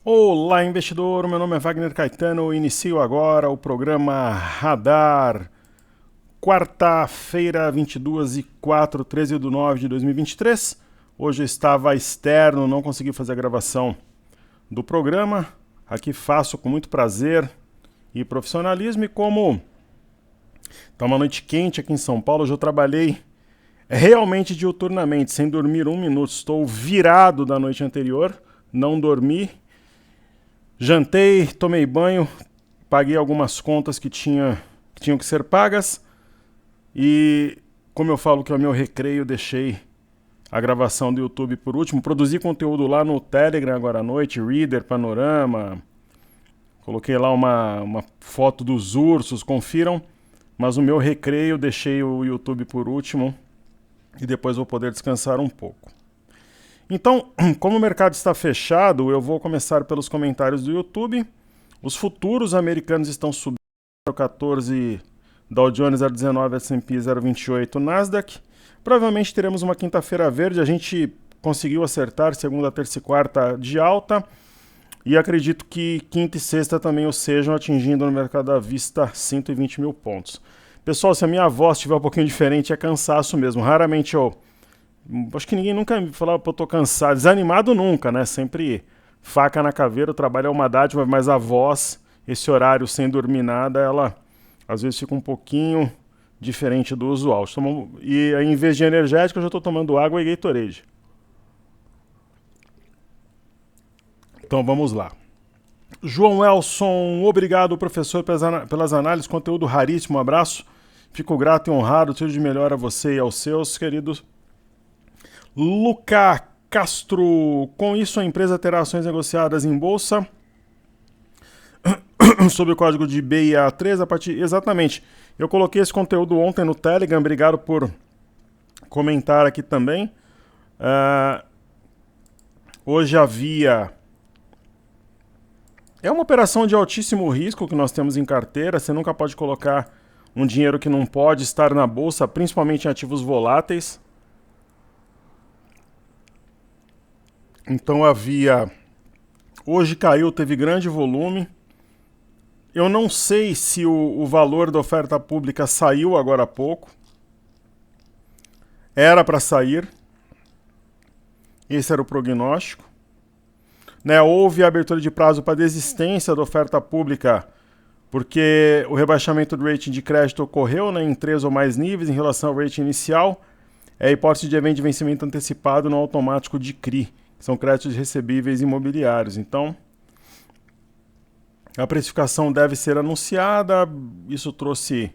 Olá, investidor. Meu nome é Wagner Caetano. Inicio agora o programa Radar. Quarta-feira, 22h04, 13/9 de 2023. Hoje eu estava externo, não consegui fazer a gravação do programa. Aqui faço com muito prazer e profissionalismo. E como está uma noite quente aqui em São Paulo, hoje eu trabalhei realmente diuturnamente, sem dormir um minuto. Estou virado da noite anterior, não dormi. Jantei, tomei banho, paguei algumas contas que tinham que ser pagas e, como eu falo que é o meu recreio, deixei a gravação do YouTube por último. Produzi conteúdo lá no Telegram agora à noite, Reader, Panorama, coloquei lá uma foto dos ursos, confiram, mas o meu recreio deixei o YouTube por último e depois vou poder descansar um pouco. Então, como o mercado está fechado, eu vou começar pelos comentários do YouTube. Os futuros americanos estão subindo 0,14, Dow Jones 0,19, S&P 0,28, Nasdaq. Provavelmente teremos uma quinta-feira verde. A gente conseguiu acertar segunda, terça e quarta de alta. E acredito que quinta e sexta também o sejam, atingindo no mercado à vista 120 mil pontos. Pessoal, se a minha voz estiver um pouquinho diferente, é cansaço mesmo. Raramente eu... Acho que ninguém nunca me falava que eu tô cansado. Desanimado nunca, né? Sempre faca na caveira, o trabalho é uma dádiva, mas a voz, esse horário sem dormir nada, ela às vezes fica um pouquinho diferente do usual. E em vez de energético, eu já estou tomando água e Gatorade. Então vamos lá. João Elson, obrigado, professor, pelas análises, conteúdo raríssimo, um abraço. Fico grato e honrado, tudo de melhor a você e aos seus, queridos. Luca Castro, com isso a empresa terá ações negociadas em bolsa sob o código de BIA3 a partir... Exatamente, eu coloquei esse conteúdo ontem no Telegram, obrigado por comentar aqui também. Hoje havia... É uma operação de altíssimo risco que nós temos em carteira, você nunca pode colocar um dinheiro que não pode estar na bolsa, principalmente em ativos voláteis. Então havia... Hoje caiu, teve grande volume. Eu não sei se o valor da oferta pública saiu agora há pouco. Era para sair. Esse era o prognóstico. Né, houve a abertura de prazo para desistência da oferta pública, porque o rebaixamento do rating de crédito ocorreu, né, em 3 ou mais níveis em relação ao rating inicial. É a hipótese de evento de vencimento antecipado no automático de CRI. São créditos recebíveis imobiliários. Então, a precificação deve ser anunciada. Isso trouxe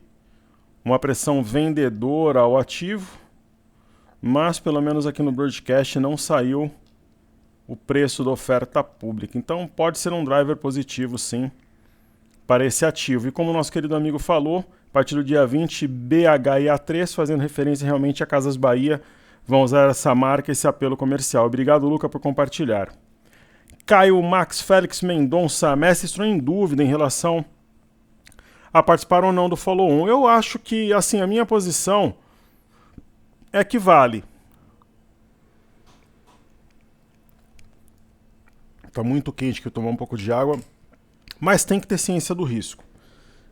uma pressão vendedora ao ativo, mas pelo menos aqui no broadcast não saiu o preço da oferta pública. Então, pode ser um driver positivo, sim, para esse ativo. E como o nosso querido amigo falou, a partir do dia 20, BHIA3, fazendo referência realmente a Casas Bahia, vão usar essa marca, esse apelo comercial. Obrigado, Luca, por compartilhar. Caio Max Félix Mendonça, mestre, estou em dúvida em relação a participar ou não do follow-on. Eu acho que, assim, a minha posição é que vale. Está muito quente, que eu tomar um pouco de água, mas tem que ter ciência do risco.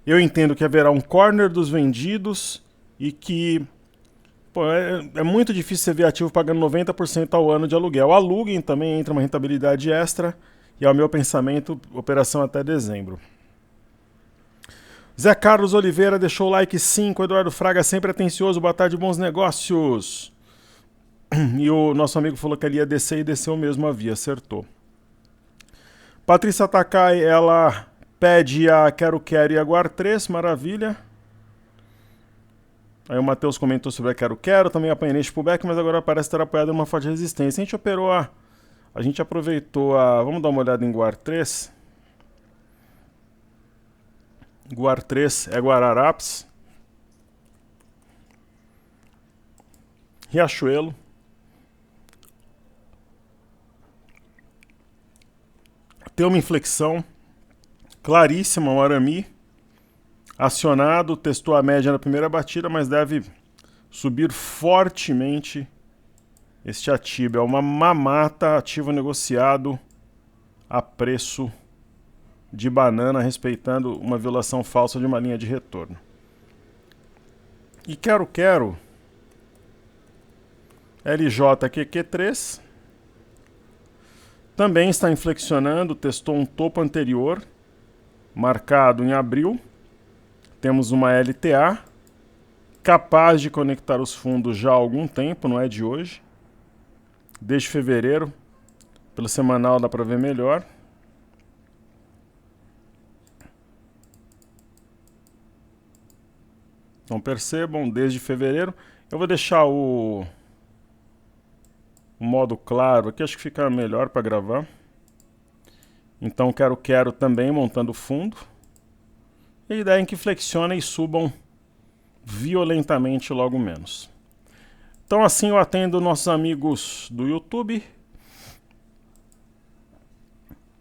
Eu entendo que haverá um corner dos vendidos e que... Pô, é muito difícil você ver ativo pagando 90% ao ano de aluguel. Aluguem também, entra uma rentabilidade extra e, ao meu pensamento, operação até dezembro. Zé Carlos Oliveira deixou o like 5. Eduardo Fraga sempre atencioso. Boa tarde, bons negócios. E o nosso amigo falou que ele ia descer e desceu mesmo a via, acertou. Patrícia Takai, ela pede a Quero e a Guar3, maravilha. Aí o Matheus comentou sobre a Quero, também apanhei neste pullback, mas agora parece ter apoiado uma forte resistência. A gente operou a gente aproveitou a... Vamos dar uma olhada em Guar3. Guar3 é Guararapes. Riachuelo. Tem uma inflexão claríssima, um Arami. Acionado, testou a média na primeira batida, mas deve subir fortemente este ativo. É uma mamata, ativo negociado a preço de banana, respeitando uma violação falsa de uma linha de retorno. E quero LJQQ3 também está inflexionando, testou um topo anterior marcado em abril. Temos uma LTA capaz de conectar os fundos já há algum tempo, não é de hoje. Desde fevereiro, pelo semanal dá para ver melhor. Então percebam, desde fevereiro. Eu vou deixar o modo claro aqui, acho que fica melhor para gravar. Então quero também montando fundo. E a ideia é que flexionem e subam violentamente logo menos. Então assim eu atendo nossos amigos do YouTube.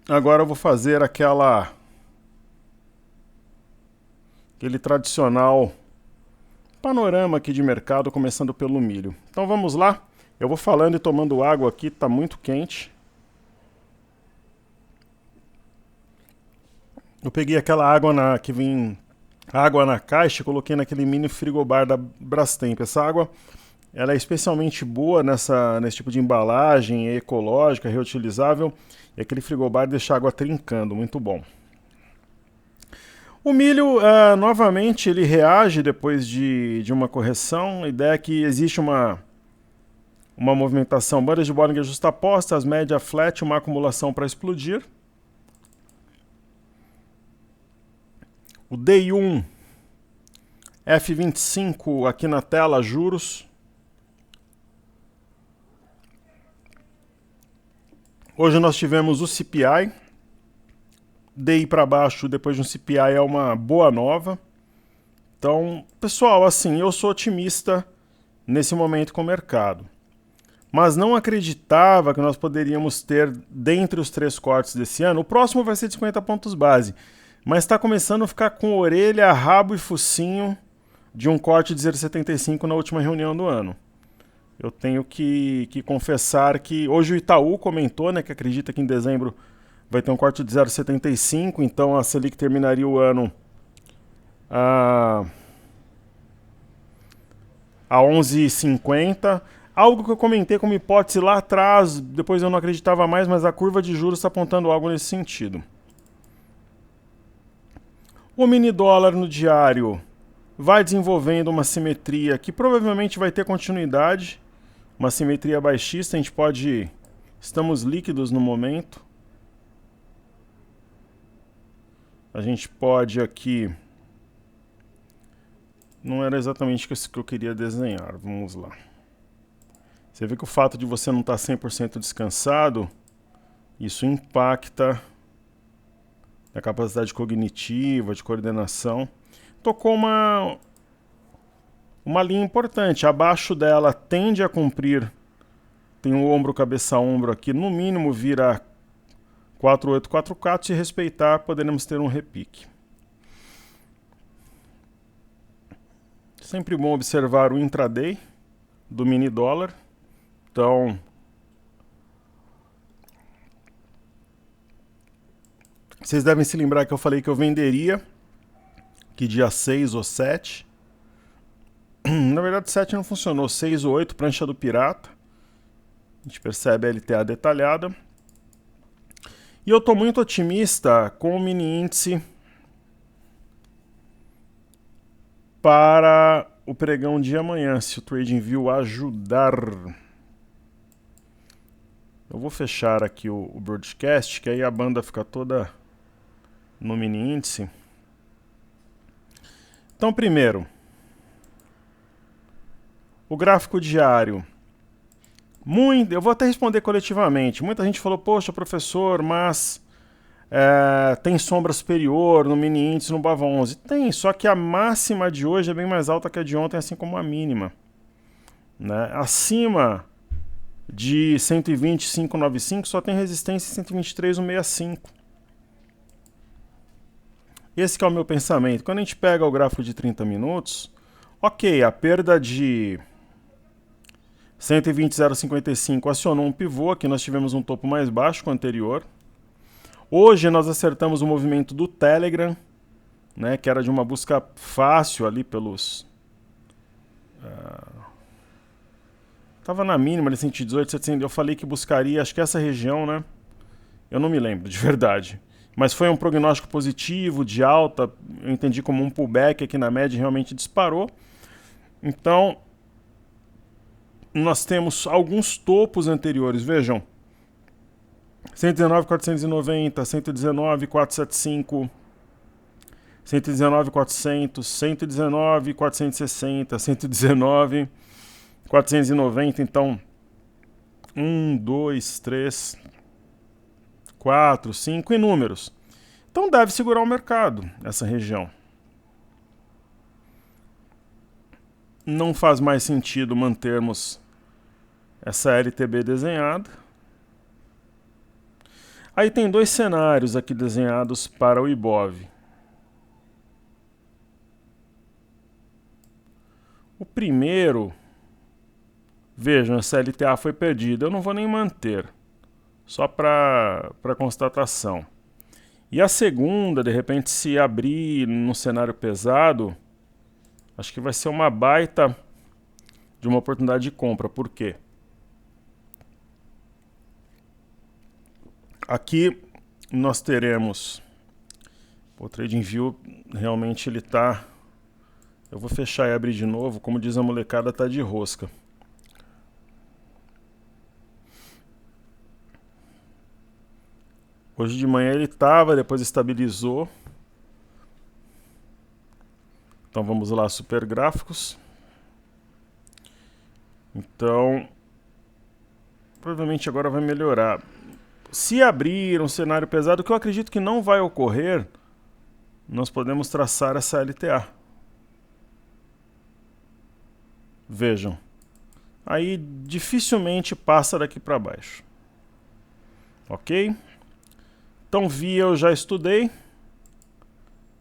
Agora eu vou fazer aquele tradicional panorama aqui de mercado, começando pelo milho. Então vamos lá. Eu vou falando e tomando água aqui, tá muito quente. Eu peguei aquela água que vem água na caixa e coloquei naquele mini frigobar da Brastemp. Essa água ela é especialmente boa nesse tipo de embalagem, é ecológica, reutilizável, e aquele frigobar deixa a água trincando, muito bom. O milho, novamente, ele reage depois de uma correção. A ideia é que existe uma movimentação, bandas de Bollinger justapostas, média flat, uma acumulação para explodir. O DI1 F25 aqui na tela, juros. Hoje nós tivemos o CPI. DI para baixo depois de um CPI é uma boa nova. Então, pessoal, assim, eu sou otimista nesse momento com o mercado. Mas não acreditava que nós poderíamos ter, dentre os 3 cortes desse ano, o próximo vai ser de 50 pontos base. Mas está começando a ficar com orelha, rabo e focinho de um corte de 0,75 na última reunião do ano. Eu tenho que confessar que hoje o Itaú comentou, né, que acredita que em dezembro vai ter um corte de 0,75, então a Selic terminaria o ano a 11,50. Algo que eu comentei como hipótese lá atrás, depois eu não acreditava mais, mas a curva de juros está apontando algo nesse sentido. O mini dólar no diário vai desenvolvendo uma simetria que provavelmente vai ter continuidade, uma simetria baixista. Estamos líquidos no momento. A gente pode aqui... Não era exatamente isso que eu queria desenhar, vamos lá. Você vê que o fato de você não estar 100% descansado, isso impacta a capacidade cognitiva, de coordenação. Tocou uma linha importante. Abaixo dela tende a cumprir, tem o ombro, cabeça, ombro aqui, no mínimo vira 484. Se respeitar, poderemos ter um repique. Sempre bom observar o intraday do mini dólar. Então, vocês devem se lembrar que eu falei que eu venderia, que dia 6 ou 7. Na verdade, 7 não funcionou, 6 ou 8, prancha do pirata. A gente percebe a LTA detalhada. E eu estou muito otimista com o mini índice para o pregão de amanhã, se o TradingView ajudar. Eu vou fechar aqui o broadcast, que aí a banda fica toda no mini índice. Então, primeiro, o gráfico diário. Eu vou até responder coletivamente. Muita gente falou, poxa, professor, mas tem sombra superior no mini índice, no BAVA 11. Tem, só que a máxima de hoje é bem mais alta que a de ontem, assim como a mínima. Né? Acima de 120,595 só tem resistência em 123,165. Esse que é o meu pensamento. Quando a gente pega o gráfico de 30 minutos, ok, a perda de 120,055 acionou um pivô, aqui nós tivemos um topo mais baixo que o anterior. Hoje nós acertamos o movimento do Telegram, né, que era de uma busca fácil ali pelos... Estava na mínima, ali 118, 700, eu falei que buscaria, acho que essa região, né? Eu não me lembro, de verdade. Mas foi um prognóstico positivo, de alta, eu entendi como um pullback aqui na média, realmente disparou. Então, nós temos alguns topos anteriores, vejam. 119.490, 119.475, 119.400, 119.460, 119.490, então 1, 2, 3, 4, 5 e números. Então deve segurar o mercado, essa região. Não faz mais sentido mantermos essa LTB desenhada. Aí tem dois cenários aqui desenhados para o IBOV. O primeiro, vejam, essa LTA foi perdida, eu não vou nem manter, só para constatação. E a segunda, de repente, se abrir num cenário pesado, acho que vai ser uma baita de uma oportunidade de compra. Por quê? Aqui nós teremos... O TradingView realmente ele está... Eu vou fechar e abrir de novo, como diz a molecada, tá de rosca. Hoje de manhã ele estava, depois estabilizou. Então vamos lá, super gráficos. Então, provavelmente agora vai melhorar. Se abrir um cenário pesado, que eu acredito que não vai ocorrer, nós podemos traçar essa LTA. Vejam. Aí dificilmente passa daqui para baixo. Ok? Então via eu já estudei.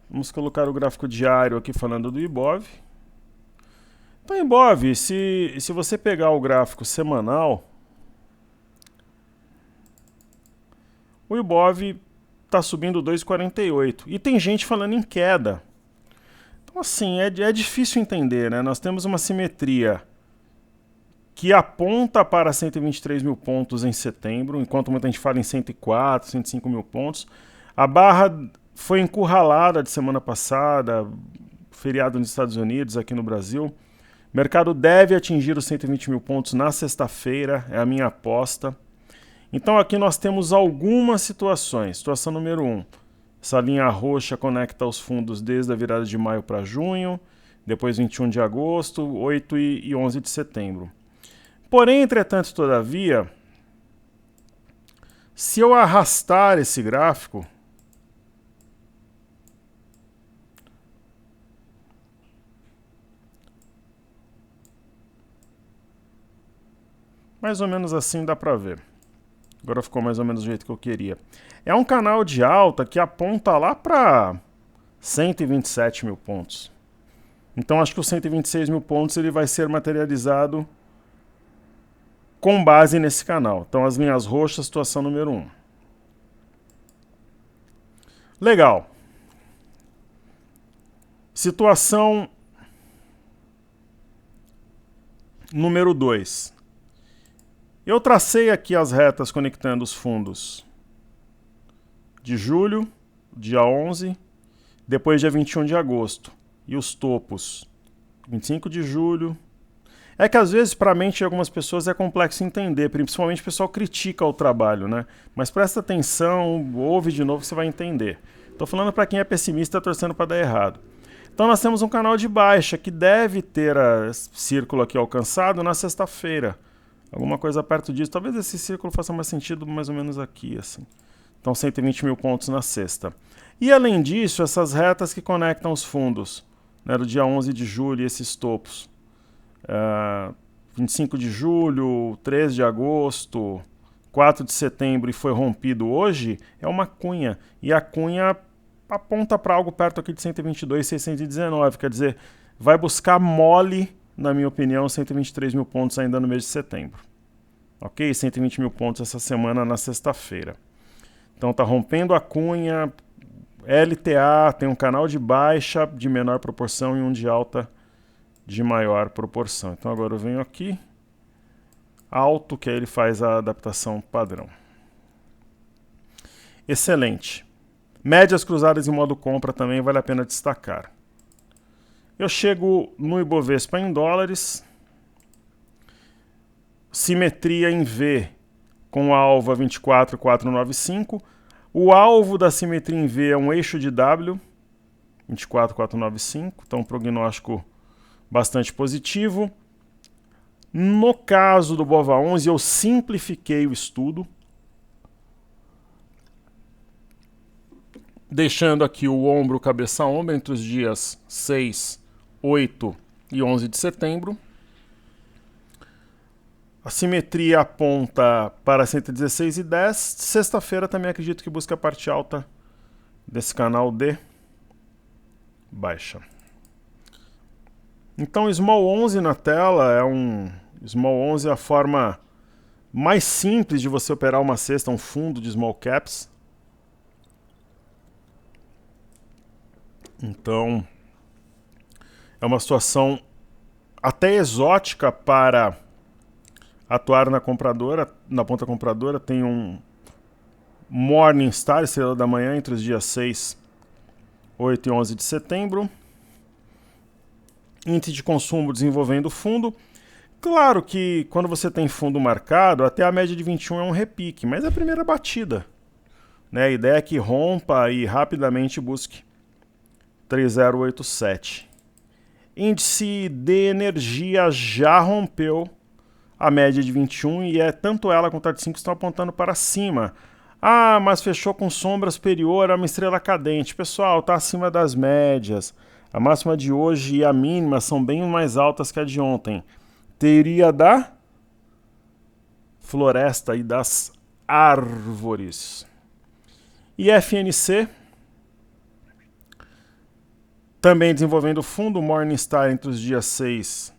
Vamos colocar o gráfico diário aqui falando do IBOV. Então IBOV, se você pegar o gráfico semanal, o IBOV está subindo 2,48 e tem gente falando em queda. Então assim, é difícil entender, né? Nós temos uma simetria que aponta para 123 mil pontos em setembro, enquanto muita gente fala em 104, 105 mil pontos. A barra foi encurralada de semana passada, feriado nos Estados Unidos, aqui no Brasil. O mercado deve atingir os 120 mil pontos na sexta-feira, é a minha aposta. Então aqui nós temos algumas situações. Situação número 1, essa linha roxa conecta os fundos desde a virada de maio para junho, depois 21 de agosto, 8 e 11 de setembro. Porém, entretanto, todavia, se eu arrastar esse gráfico, mais ou menos assim dá para ver. Agora ficou mais ou menos do jeito que eu queria. É um canal de alta que aponta lá para 127 mil pontos. Então acho que os 126 mil pontos ele vai ser materializado com base nesse canal. Então as linhas roxas, situação número 1. Legal. Situação número 2. Eu tracei aqui as retas conectando os fundos de julho, dia 11, depois dia 21 de agosto. E os topos, 25 de julho. É que às vezes para a mente de algumas pessoas é complexo entender, principalmente o pessoal critica o trabalho, né? Mas presta atenção, ouve de novo que você vai entender. Estou falando para quem é pessimista torcendo para dar errado. Então nós temos um canal de baixa que deve ter círculo aqui alcançado na sexta-feira. Alguma coisa perto disso. Talvez esse círculo faça mais sentido mais ou menos aqui, assim. Então 120 mil pontos na sexta. E além disso, essas retas que conectam os fundos, né, do dia 11 de julho, esses topos. 25 de julho, 3 de agosto, 4 de setembro e foi rompido hoje, é uma cunha. E a cunha aponta para algo perto aqui de 122,619. Quer dizer, vai buscar mole, na minha opinião, 123 mil pontos ainda no mês de setembro. Ok? 120 mil pontos essa semana na sexta-feira. Então está rompendo a cunha, LTA, tem um canal de baixa de menor proporção e um de alta de maior proporção. Então agora eu venho aqui, alto, que aí ele faz a adaptação padrão. Excelente. Médias cruzadas em modo compra também vale a pena destacar. Eu chego no Ibovespa em dólares, simetria em V com alvo a 24.495. O alvo da simetria em V é um eixo de W, 24.495, então um prognóstico bastante positivo. No caso do BOVA11, eu simplifiquei o estudo, deixando aqui o ombro cabeça-ombro entre os dias 6, 8 e 11 de setembro. A simetria aponta para 116,10. Sexta-feira também acredito que busca a parte alta desse canal de baixa. Então, Small 11 na tela Small 11 é a forma mais simples de você operar uma cesta, um fundo de small caps. Então, é uma situação até exótica para atuar na compradora, na ponta compradora. Tem um Morningstar, estrela da manhã, entre os dias 6, 8 e 11 de setembro. Índice de consumo desenvolvendo o fundo. Claro que quando você tem fundo marcado, até a média de 21 é um repique, mas é a primeira batida, né? A ideia é que rompa e rapidamente busque 3087. Índice de energia já rompeu a média de 21 e tanto ela quanto a de 5 estão apontando para cima. Ah, mas fechou com sombra superior a uma estrela cadente. Pessoal, está acima das médias. A máxima de hoje e a mínima são bem mais altas que a de ontem. Teoria da floresta e das árvores. E FNC, também desenvolvendo fundo Morningstar entre os dias 6,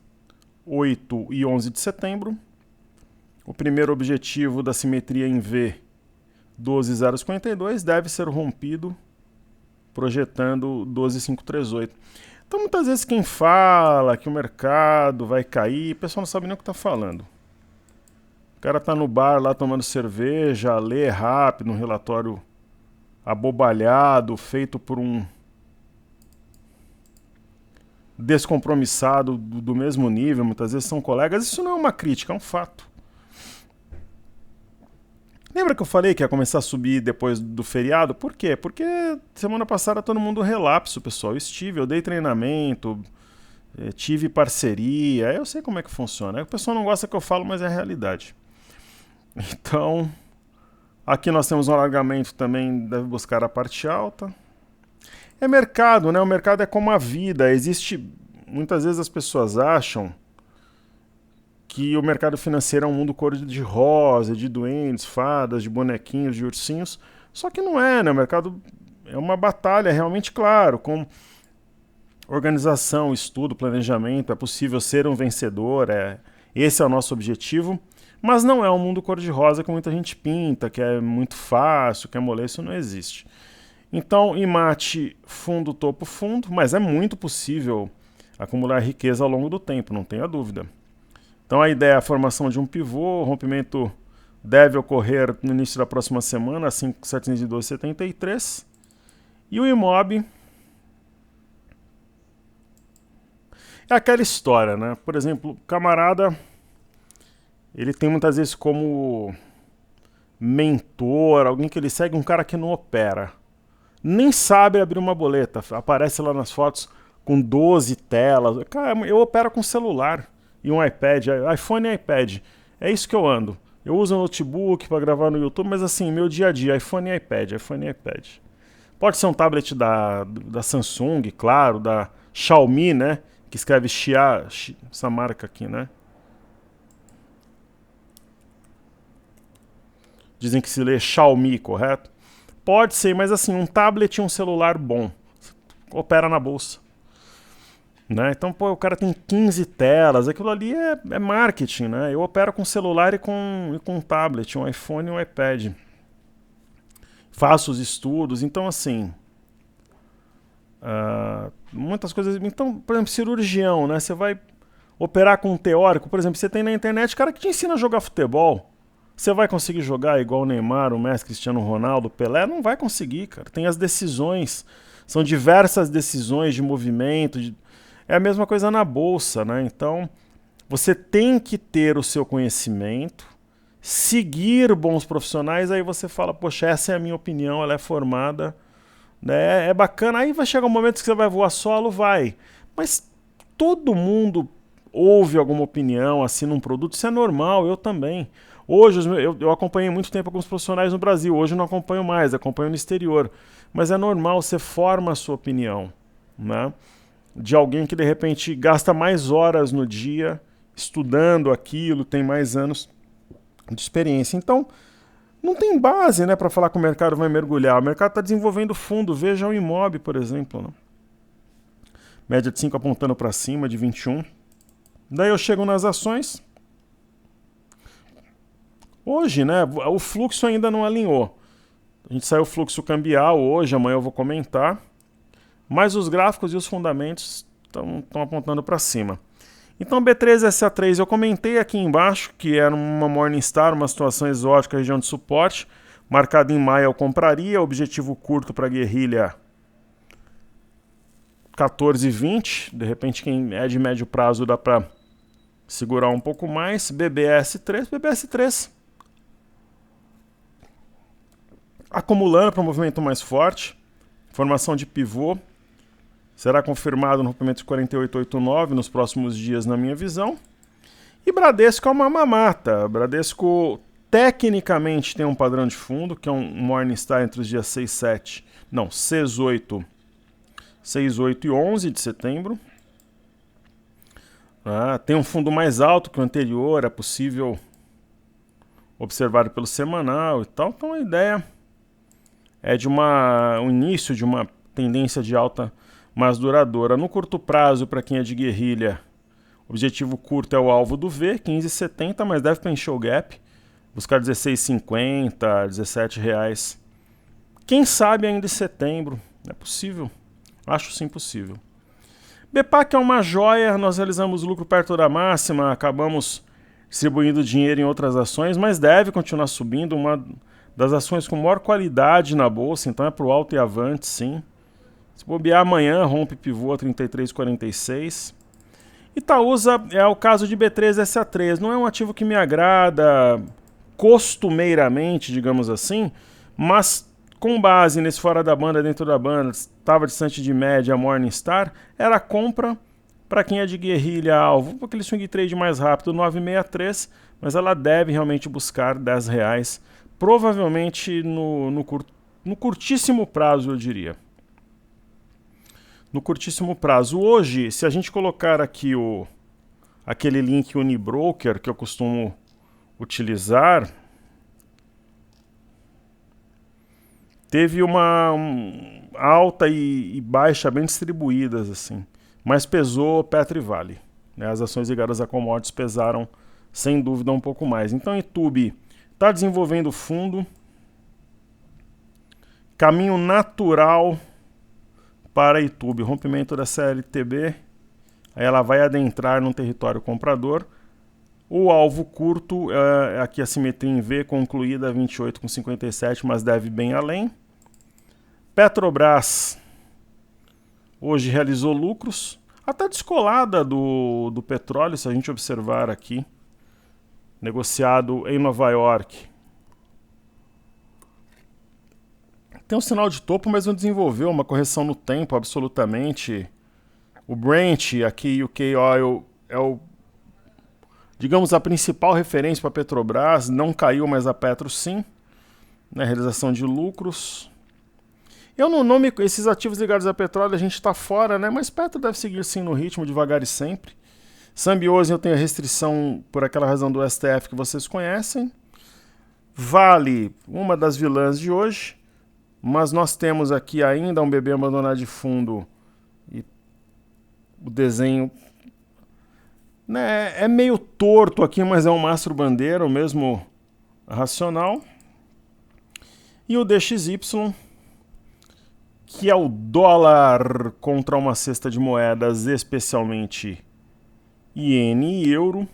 8 e 11 de setembro. O primeiro objetivo da simetria em V, 12,052, deve ser rompido, projetando 12,538. Então, muitas vezes quem fala que o mercado vai cair, o pessoal não sabe nem o que está falando. O cara está no bar lá tomando cerveja, lê rápido um relatório abobalhado, feito por um descompromissado do mesmo nível, muitas vezes são colegas. Isso não é uma crítica, é um fato. Lembra que eu falei que ia começar a subir depois do feriado? Por quê? Porque semana passada todo mundo relapso, pessoal. Eu dei treinamento, tive parceria, eu sei como é que funciona. O pessoal não gosta que eu falo, mas é a realidade. Então, aqui nós temos um alargamento também, deve buscar a parte alta. É mercado, né? O mercado é como a vida. Muitas vezes as pessoas acham que o mercado financeiro é um mundo cor-de-rosa, de duendes, fadas, de bonequinhos, de ursinhos. Só que não é, né? O mercado é uma batalha, realmente, claro, com organização, estudo, planejamento. É possível ser um vencedor, esse é o nosso objetivo. Mas não é um mundo cor-de-rosa que muita gente pinta, que é muito fácil, que é mole, isso não existe. Então, IMAT, fundo, topo, fundo, mas é muito possível acumular riqueza ao longo do tempo, não tenha dúvida. Então a ideia é a formação de um pivô, o rompimento deve ocorrer no início da próxima semana, 5.712,73. E o IMOB é aquela história, né? Por exemplo, o camarada, ele tem muitas vezes como mentor, alguém que ele segue, um cara que não opera. Nem sabe abrir uma boleta, aparece lá nas fotos com 12 telas. Cara, eu opero com celular e um iPad, iPhone e iPad. É isso que eu ando. Eu uso um notebook para gravar no YouTube, mas assim, meu dia a dia, iPhone e iPad, iPhone e iPad. Pode ser um tablet da Samsung, claro, da Xiaomi, né? Que escreve essa marca aqui, né? Dizem que se lê Xiaomi, correto? Pode ser, mas assim, um tablet e um celular bom. Opera na bolsa. Né? Então, pô, o cara tem 15 telas, aquilo ali é marketing, né? Eu opero com celular e com um tablet, um iPhone e um iPad. faço os estudos. Então, assim, muitas coisas... Então, por exemplo, cirurgião, né? Você vai operar com um teórico. Por exemplo, você tem na internet cara que te ensina a jogar futebol. Você vai conseguir jogar igual o Neymar, o Messi, Cristiano Ronaldo, o Pelé? Não vai conseguir, cara. Tem as decisões. São diversas decisões de movimento. É a mesma coisa na bolsa, né? Então, você tem que ter o seu conhecimento, seguir bons profissionais, aí você fala, poxa, essa é a minha opinião, ela é formada, né? É bacana. Aí vai chegar um momento que você vai voar solo, vai. Mas todo mundo ouve alguma opinião, assina um produto, isso é normal, eu também. Hoje, eu acompanhei muito tempo alguns profissionais no Brasil, hoje eu não acompanho mais, acompanho no exterior. Mas é normal, você forma a sua opinião, né? De alguém que de repente gasta mais horas no dia estudando aquilo, tem mais anos de experiência. Então, não tem base, né, para falar que o mercado vai mergulhar. O mercado está desenvolvendo fundo, veja o Imob, por exemplo, né? Média de 5 apontando para cima, de 21. Daí eu chego nas ações. Hoje, né, o fluxo ainda não alinhou. A gente saiu o fluxo cambial hoje, amanhã eu vou comentar. Mas os gráficos e os fundamentos estão apontando para cima. Então B3SA3 eu comentei aqui embaixo que era uma Morningstar, uma situação exótica, região de suporte. Marcado em maio eu compraria, objetivo curto para guerrilha 14,20. De repente quem é de médio prazo dá para segurar um pouco mais. BBS3 acumulando para um movimento mais forte. Formação de pivô. Será confirmado no rompimento de 48,89 nos próximos dias, na minha visão. E Bradesco é uma mamata. Bradesco tecnicamente tem um padrão de fundo, que é um Morningstar entre os dias 6 e 11 de setembro. Tem um fundo mais alto que o anterior, é possível observar pelo semanal e tal. Então a ideia é de um início de uma tendência de alta mais duradoura. No curto prazo, para quem é de guerrilha, o objetivo curto é o alvo do V, 15,70, mas deve preencher o gap, buscar 16,50, R$17. Quem sabe ainda em setembro, é possível, acho sim possível. BPAC é uma joia, nós realizamos lucro perto da máxima, acabamos distribuindo dinheiro em outras ações, mas deve continuar subindo, uma das ações com maior qualidade na bolsa, então é para o alto e avante, sim. Se bobear amanhã, rompe pivô a 33,46. Itaúsa é o caso de B3SA3. Não é um ativo que me agrada costumeiramente, digamos assim, mas com base nesse fora da banda, dentro da banda, estava distante de média Morningstar, era compra para quem é de guerrilha alvo, aquele swing trade mais rápido, 9,63, mas ela deve realmente buscar R$10, provavelmente no curtíssimo prazo, eu diria. No curtíssimo prazo. Hoje, se a gente colocar aqui aquele link Unibroker que eu costumo utilizar, teve uma alta e baixa bem distribuídas, assim. Mas pesou Petro e Vale, né? As ações ligadas a commodities pesaram, sem dúvida, um pouco mais. Então, YouTube está desenvolvendo fundo. Caminho natural para YouTube, rompimento da CLTB, aí ela vai adentrar num território comprador. O alvo curto é aqui a simetria em V, concluída a 28,57, mas deve bem além. Petrobras hoje realizou lucros, até descolada do petróleo, se a gente observar aqui, negociado em Nova York. Tem um sinal de topo, mas não desenvolveu uma correção no tempo, absolutamente. O Brent, aqui UK Oil, é digamos, a principal referência para a Petrobras. Não caiu, mas a Petro sim. Na realização de lucros. Eu não nome esses ativos ligados a petróleo, a gente está fora, né? Mas Petro deve seguir sim no ritmo, devagar e sempre. Symbiose eu tenho restrição por aquela razão do STF que vocês conhecem. Vale, uma das vilãs de hoje. Mas nós temos aqui ainda um bebê abandonado de fundo e o desenho, né, é meio torto aqui, mas é um mastro bandeira, o mesmo racional. E o DXY, que é o dólar contra uma cesta de moedas, especialmente iene e euro.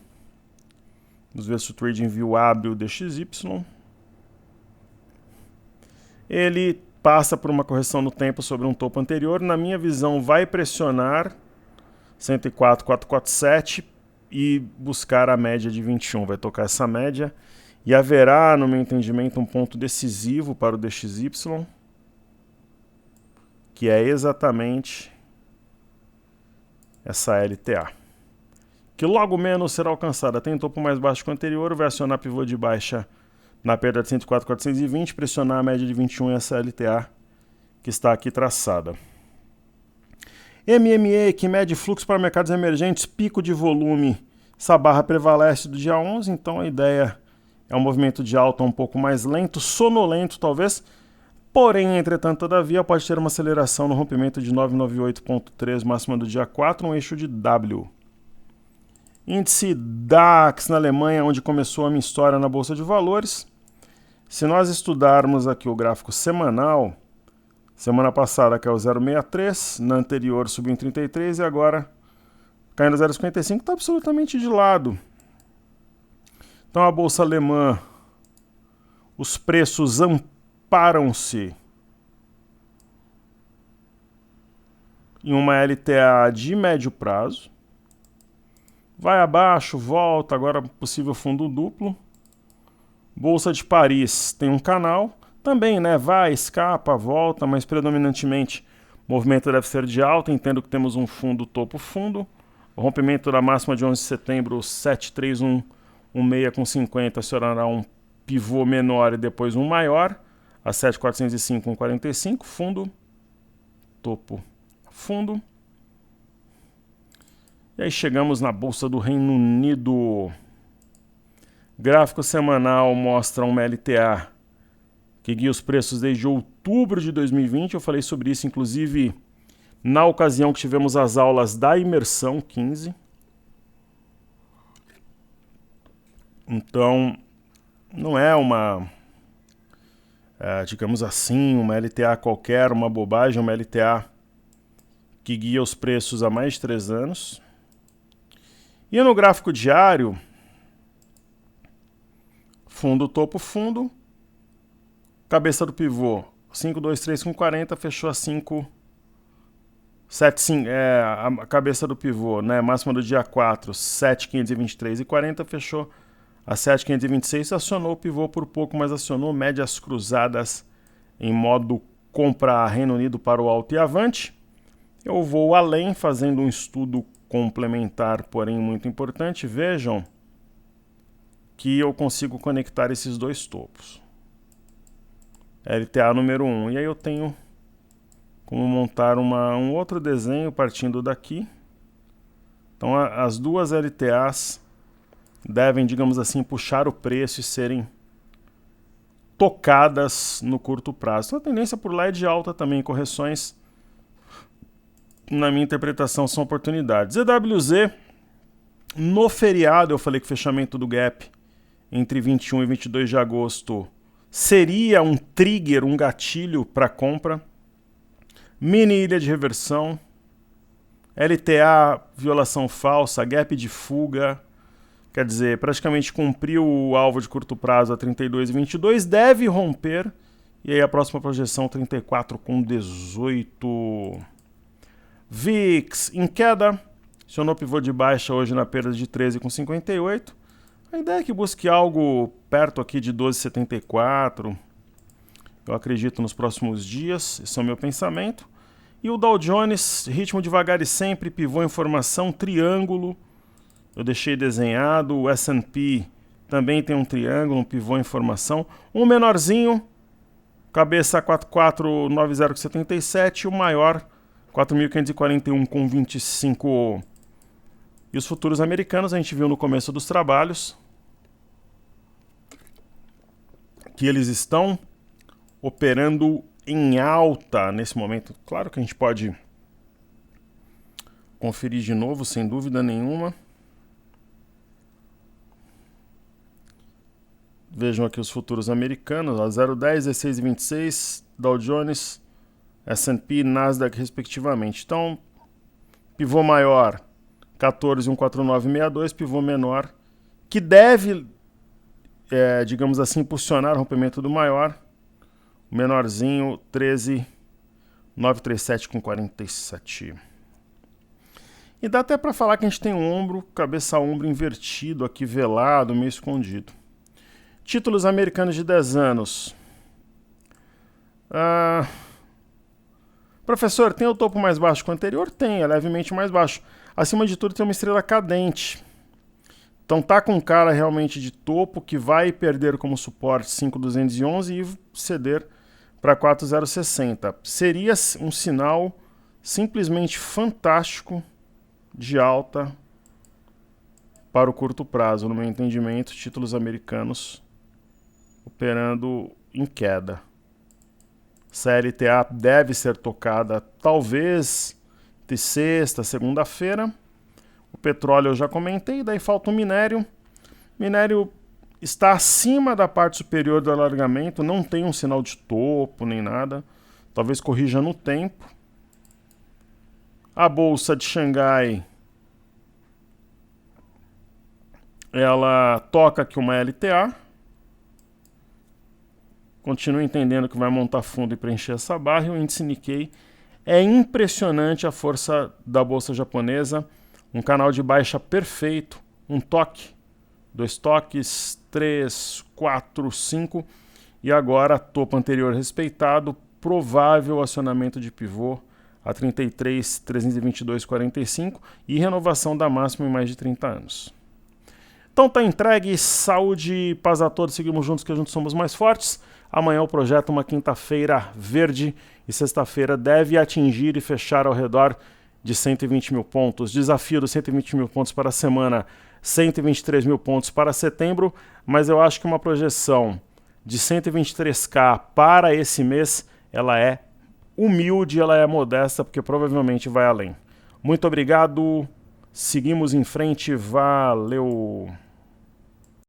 Vamos ver se o TradingView abre o DXY. Ele passa por uma correção no tempo sobre um topo anterior. Na minha visão, vai pressionar 104,447 e buscar a média de 21. Vai tocar essa média e haverá, no meu entendimento, um ponto decisivo para o DXY, que é exatamente essa LTA, que logo menos será alcançada. Tem topo mais baixo que o anterior, vai acionar pivô de baixa na perda de 104,420, pressionar a média de 21 e essa LTA que está aqui traçada. MME, que mede fluxo para mercados emergentes, pico de volume, essa barra prevalece do dia 11, então a ideia é um movimento de alta um pouco mais lento, sonolento talvez, porém, entretanto, todavia, pode ter uma aceleração no rompimento de 998.3, máxima do dia 4, um eixo de W. Índice DAX na Alemanha, onde começou a minha história na Bolsa de Valores. Se nós estudarmos aqui o gráfico semanal, semana passada caiu 0,63, na anterior subiu em 33 e agora caindo 0,55, está absolutamente de lado. Então a Bolsa Alemã, os preços amparam-se em uma LTA de médio prazo. Vai abaixo, volta, agora possível fundo duplo. Bolsa de Paris tem um canal, também, né? Vai, escapa, volta, mas predominantemente o movimento deve ser de alta. Entendo que temos um fundo topo-fundo. O rompimento da máxima de 11 de setembro, 73116,50, acionará um pivô menor e depois um maior, a 7.405,45, fundo, topo, fundo. E aí chegamos na Bolsa do Reino Unido. Gráfico semanal mostra uma LTA que guia os preços desde outubro de 2020. Eu falei sobre isso, inclusive, na ocasião que tivemos as aulas da Imersão 15. Então, não é uma, digamos assim, uma LTA qualquer, uma bobagem, uma LTA que guia os preços há mais de 3 anos. E no gráfico diário, fundo, topo, fundo, cabeça do pivô, 523,40, fechou a 5,75, a cabeça do pivô, né, máxima do dia 4, 7.523,40, fechou a 7.526, acionou o pivô por pouco, mas acionou médias cruzadas em modo compra Reino Unido para o alto e avante. Eu vou além, fazendo um estudo complementar, porém muito importante. Vejam que eu consigo conectar esses dois topos. LTA número 1. E aí eu tenho como montar um outro desenho partindo daqui. Então as duas LTAs devem, digamos assim, puxar o preço e serem tocadas no curto prazo. Então a tendência por lá é de alta também. Correções, na minha interpretação, são oportunidades. EWZ, no feriado eu falei que o fechamento do gap entre 21 e 22 de agosto seria um trigger, um gatilho para compra. Mini ilha de reversão, LTA, violação falsa, gap de fuga, quer dizer, praticamente cumpriu o alvo de curto prazo a 32,22, deve romper, e aí a próxima projeção 34,18. VIX em queda, acionou pivô de baixa hoje na perda de 13,58. A ideia é que busque algo perto aqui de 12,74. Eu acredito nos próximos dias, esse é o meu pensamento. E o Dow Jones, ritmo devagar e sempre, pivô em formação, triângulo. Eu deixei desenhado. O S&P também tem um triângulo, um pivô em formação. Um menorzinho, cabeça 4490,77. O maior, 4.541,25. E os futuros americanos, a gente viu no começo dos trabalhos que eles estão operando em alta nesse momento. Claro que a gente pode conferir de novo, sem dúvida nenhuma. Vejam aqui os futuros americanos, 0,10, 16,26, Dow Jones, S&P, Nasdaq, respectivamente. Então, pivô maior, 14,14962, pivô menor, que deve, digamos assim, impulsionar o rompimento do maior, o menorzinho, 13,937,47. E dá até para falar que a gente tem um ombro, cabeça-ombro invertido aqui, velado, meio escondido. Títulos americanos de 10 anos. Professor, tem o topo mais baixo que o anterior? Tem, é levemente mais baixo. Acima de tudo tem uma estrela cadente. Então tá com cara realmente de topo que vai perder como suporte 5,211 e ceder para 4,060. Seria um sinal simplesmente fantástico de alta para o curto prazo, no meu entendimento, títulos americanos operando em queda. CLTA deve ser tocada talvez de sexta, segunda-feira. O petróleo eu já comentei, daí falta o minério. O minério está acima da parte superior do alargamento, não tem um sinal de topo nem nada. Talvez corrija no tempo. A bolsa de Xangai, ela toca aqui uma LTA. Continuo entendendo que vai montar fundo e preencher essa barra. E o índice Nikkei, é impressionante a força da bolsa japonesa. Um canal de baixa perfeito, um toque, 2 toques, 3, 4, 5. E agora topo anterior respeitado, provável acionamento de pivô a 33, 322,45 e renovação da máxima em mais de 30 anos. Então tá entregue, saúde e paz a todos, seguimos juntos que juntos somos mais fortes. Amanhã o projeto uma quinta-feira verde e sexta-feira deve atingir e fechar ao redor de 120 mil pontos. Desafio dos 120 mil pontos para a semana, 123 mil pontos para setembro, mas eu acho que uma projeção de 123k para esse mês, ela é humilde, ela é modesta, porque provavelmente vai além. Muito obrigado, seguimos em frente, valeu!